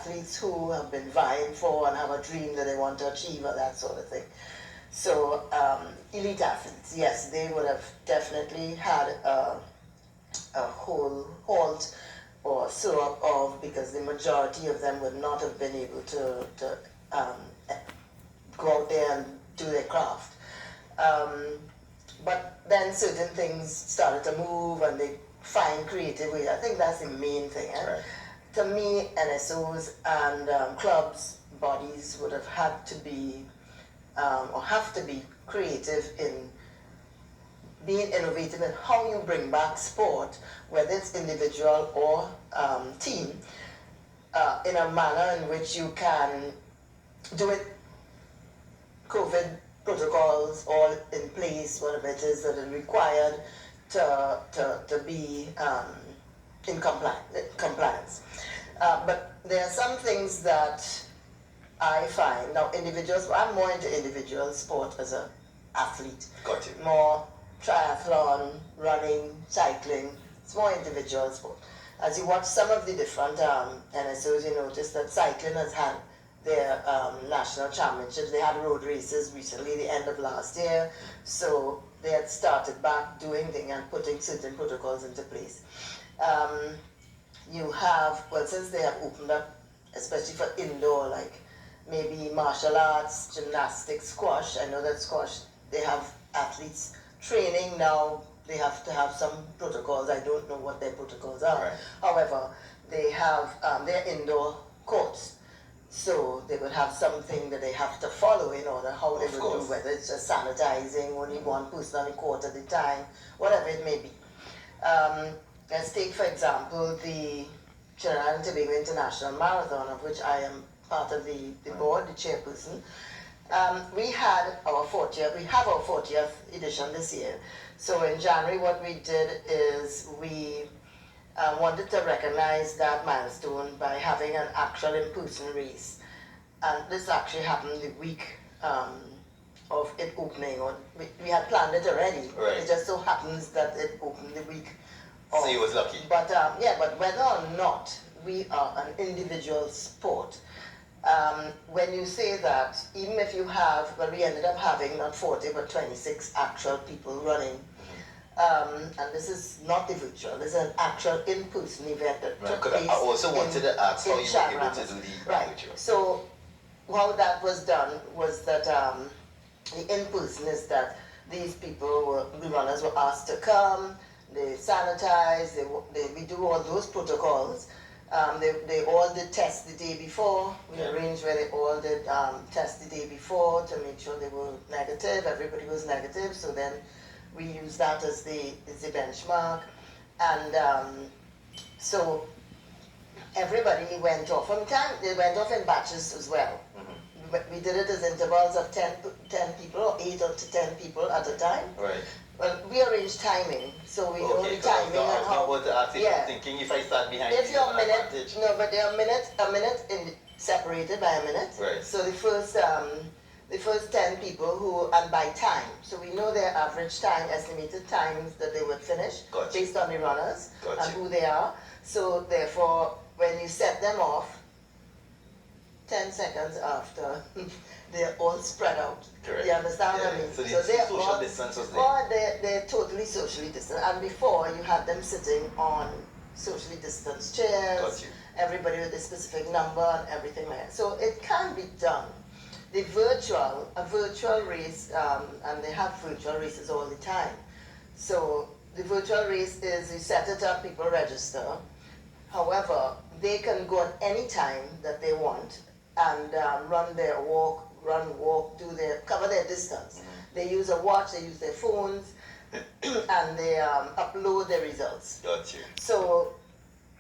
athletes who have been vying for and have a dream that they want to achieve or that sort of thing. So elite athletes, yes, they would have definitely had a whole halt or slow up of, because the majority of them would not have been able to go out there and do their craft. But then certain things started to move and they find creative ways. I think that's the main thing. Right. To me, NSOs and clubs, bodies would have had to be, or have to be creative in being innovative in how you bring back sport, whether it's individual or team, in a manner in which you can do it COVID protocols all in place, whatever it is that is required to be in compliance. But there are some things that I find, now individuals, I'm more into individual sport as an athlete. Got you. More triathlon, running, cycling, it's more individual sport. As you watch some of the different NSOs, you notice that cycling has had their national championships. They had road races recently, the end of last year, so they had started back doing things and putting certain protocols into place. You have, well, since they have opened up, especially for indoor, like maybe martial arts, gymnastics, squash. I know that squash, they have athletes training now. They have to have some protocols. I don't know what their protocols are. Right. However, they have their indoor courts. So they would have something that they have to follow in order how they would do, whether it's just sanitizing, only one person on a court at a time, whatever it may be. Let's take, for example, the Trinidad and Tobago International Marathon, of which I am part of the board, the chairperson. We had our 40th, we have our 40th edition this year. So in January, what we did is we wanted to recognize that milestone by having an actual in-person race. And this actually happened the week of it opening. Or we had planned it already. Right. It just so happens that it opened the week of. So you was lucky. But yeah, but whether or not we are an individual sport, when you say that, even if you have, well, we ended up having not 40 but 26 actual people running. And this is not the virtual, this is an actual in-person event that took place. I also wanted to ask how you were able to do the virtual. So how that was done was that the in-person is that these people, the runners were asked to come, they sanitize, we do all those protocols. They all did test the day before. We arranged where they all did test the day before to make sure they were negative. Everybody was negative, so then we used that as the benchmark. And so everybody went off. From time, they went off in batches as well. Mm-hmm. We did it as intervals of 10 people or 8 or 10 people at a time. Right. Well, we arranged timing, so we know the timing and how. Thinking if I start behind if you, you're a minute, no, but they're a minute separated by a minute. Right. So the first 10 people who, and by time, so we know their average time, estimated times that they would finish based on the runners and who they are. So therefore, when you set them off, 10 seconds after, they're all spread out. Correct. You understand what I mean? So they're social distance was there. Or they're totally socially distant. And before, you had them sitting on socially distanced chairs, everybody with a specific number and everything like that. So it can be done. A virtual race, and they have virtual races all the time. So the virtual race is, you set it up, people register. However, they can go at any time that they want and run, walk, cover their distance. Mm-hmm. They use a watch, they use their phones, and they upload their results. Got you. So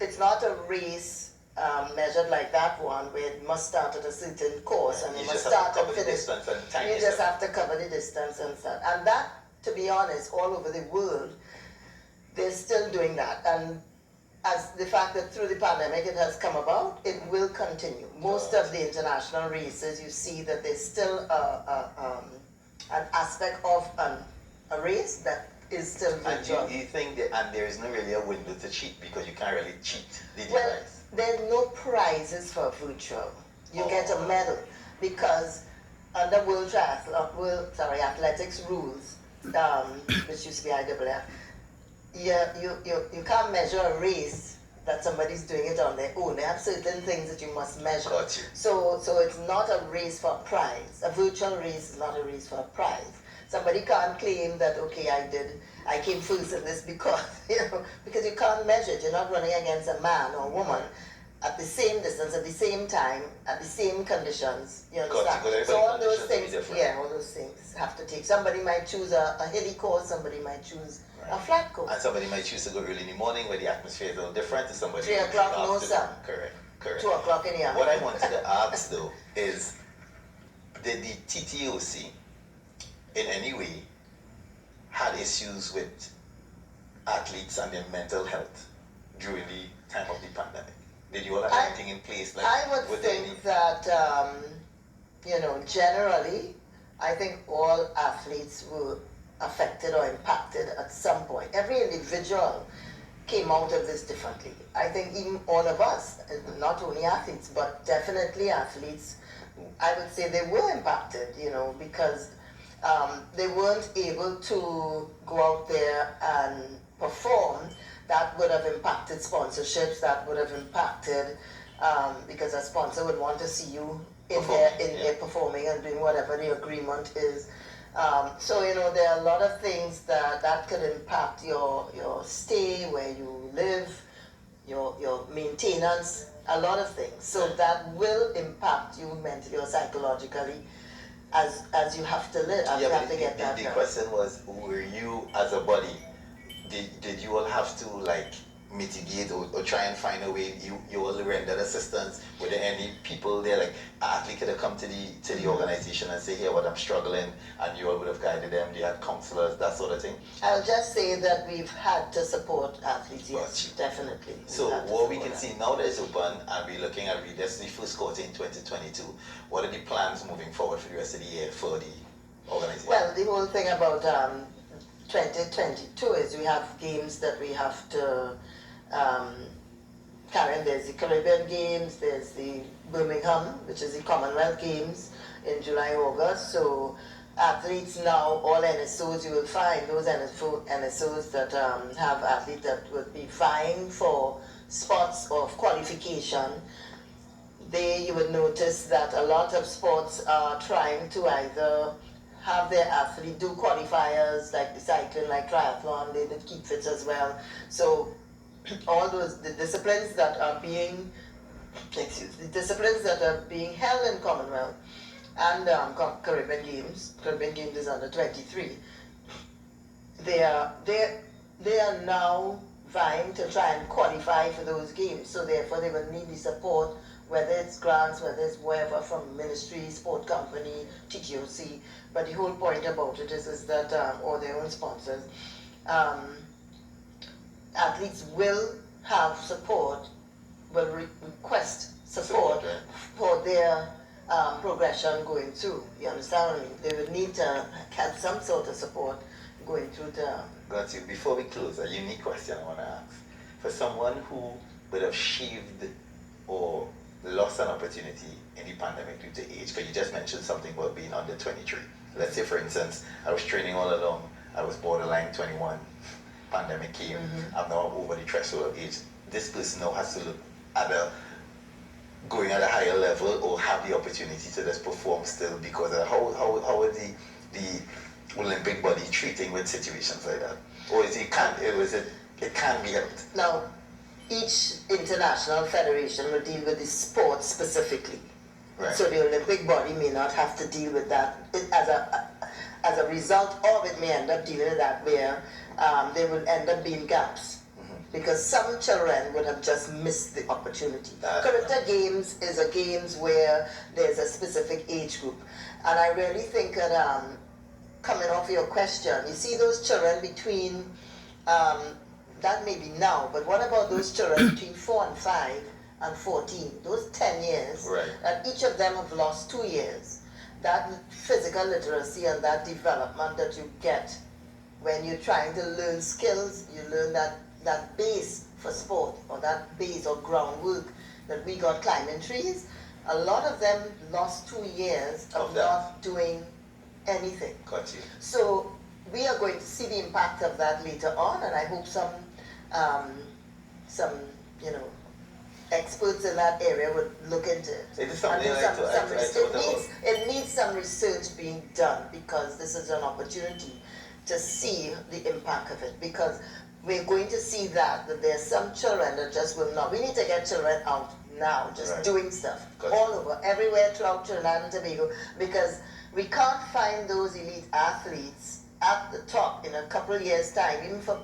it's not a race measured like that one, where it must start at a certain course and you must start and finish. You just have to cover the distance and stuff. And that, to be honest, all over the world, they're still doing that. And as the fact that through the pandemic it has come about, it will continue. Most of the international races, you see that there's still an aspect of a race that is still virtual. And you think that, and there is not really a window to cheat because you can't really cheat the well, device? there's no prizes for virtual. You get a medal because under athletics rules, which used to be IAAF, you can't measure a race that somebody's doing it on their own. They have certain things that you must measure. Got you. So it's not a race for a prize. A virtual race is not a race for a prize. Somebody can't claim that, okay, I came first in this because, because you can't measure it. You're not running against a man or a woman at the same distance, at the same time, at the same conditions. You understand? So all those things, all those things have to take. Somebody might choose a hilly course, somebody might choose a flat course. And somebody might choose to go early in the morning where the atmosphere is a little different, and somebody 3 o'clock, no sun. Correct. 2 o'clock in the afternoon. What I wanted to ask though is, did the TTOC in any way had issues with athletes and their mental health during the time of the pandemic? Did you all have anything in place? I would think that, generally, I think all athletes were affected or impacted at some point. Every individual came out of this differently. I think even all of us, not only athletes, but definitely athletes, I would say they were impacted, because they weren't able to go out there and perform. That would have impacted sponsorships, that would have impacted, because a sponsor would want to see you in there performing and doing whatever the agreement is. So, there are a lot of things that could impact your stay, where you live, your maintenance, a lot of things. So that will impact you mentally or psychologically as you have to live, you have to get that done. The question was, were you as a body, did you all have to mitigate or try and find a way you all rendered assistance? Were there any people there, like an athlete could have come to the organization and say, here, what I'm struggling, and you all would have guided them? You had counselors, that sort of thing? I'll just say that we've had to support athletes, yes, definitely. So what we can see now that it's open and we're looking at this is the first quarter in 2022, what are the plans moving forward for the rest of the year for the organization? Well, the whole thing about 2022 is we have games that we have to carry. There's the Caribbean Games, there's the Birmingham, which is the Commonwealth Games in July, August. So athletes now, all NSOs, you will find those NSOs that have athletes that would be vying for spots of qualification. You would notice that a lot of sports are trying to either have their athlete do qualifiers, like the cycling, like triathlon, they did keep fit as well. So all the disciplines that are being held in Commonwealth and Caribbean Games is under 23. They are now vying to try and qualify for those games. So therefore they will need the support, whether it's grants, whether it's wherever, from ministry, sport company, TTOC. But the whole point about it is that, or their own sponsors, athletes will have support, will request support for their progression going through. You understand what I mean? They would need to have some sort of support going through the... Got you. Before we close, a unique question I want to ask. For someone who would have shaved or lost an opportunity in the pandemic due to age, because you just mentioned something about being under 23. Let's say, for instance, I was training all along, I was borderline 21, pandemic came, I'm now over the threshold of age. This person now has to look at going at a higher level or have the opportunity to just perform still, because of how are the Olympic body treating with situations like that? Or is it can be helped? Now, each international federation will deal with the sport specifically. Right. So the Olympic body may not have to deal with that. As a result of it may end up dealing with that, where there will end up being gaps. Because some children would have just missed the opportunity. Current Games is a games where there's a specific age group. And I really think that, coming off your question, you see those children between, that may be now, but what about those children between 4 and 5 and 14, those 10 years, right, and each of them have lost 2 years. That physical literacy and that development that you get when you're trying to learn skills, you learn that base for sport, or that base or groundwork that we got climbing trees, a lot of them lost 2 years of not doing anything. Got you. So we are going to see the impact of that later on, and I hope some experts in that area would look into it. It is something It needs some research being done, because this is an opportunity to see the impact of it, because we're going to see that there's some children that just will not. We need to get children out now, just doing stuff all over, everywhere throughout Trinidad and Tobago, because we can't find those elite athletes at the top in a couple of years' time. Even for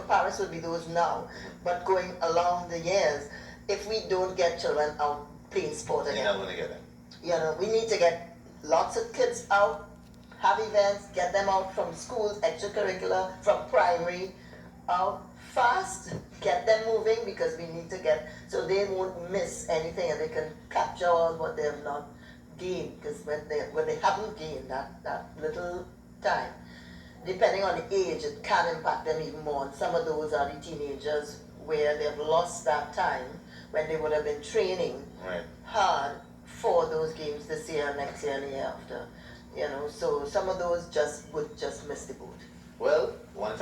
Paris would be those now, but going along the years, if we don't get children out playing sport again. You're not going to get them. We need to get lots of kids out, have events, get them out from schools, extracurricular, from primary, out fast, get them moving, because we need to get, so they won't miss anything and they can capture all what they have not gained, because when they haven't gained that little time, depending on the age, it can impact them even more. And some of those are the teenagers where they've lost that time when they would have been training hard for those games this year, next year, and the year after. So some of those would just miss the boat. Well, one time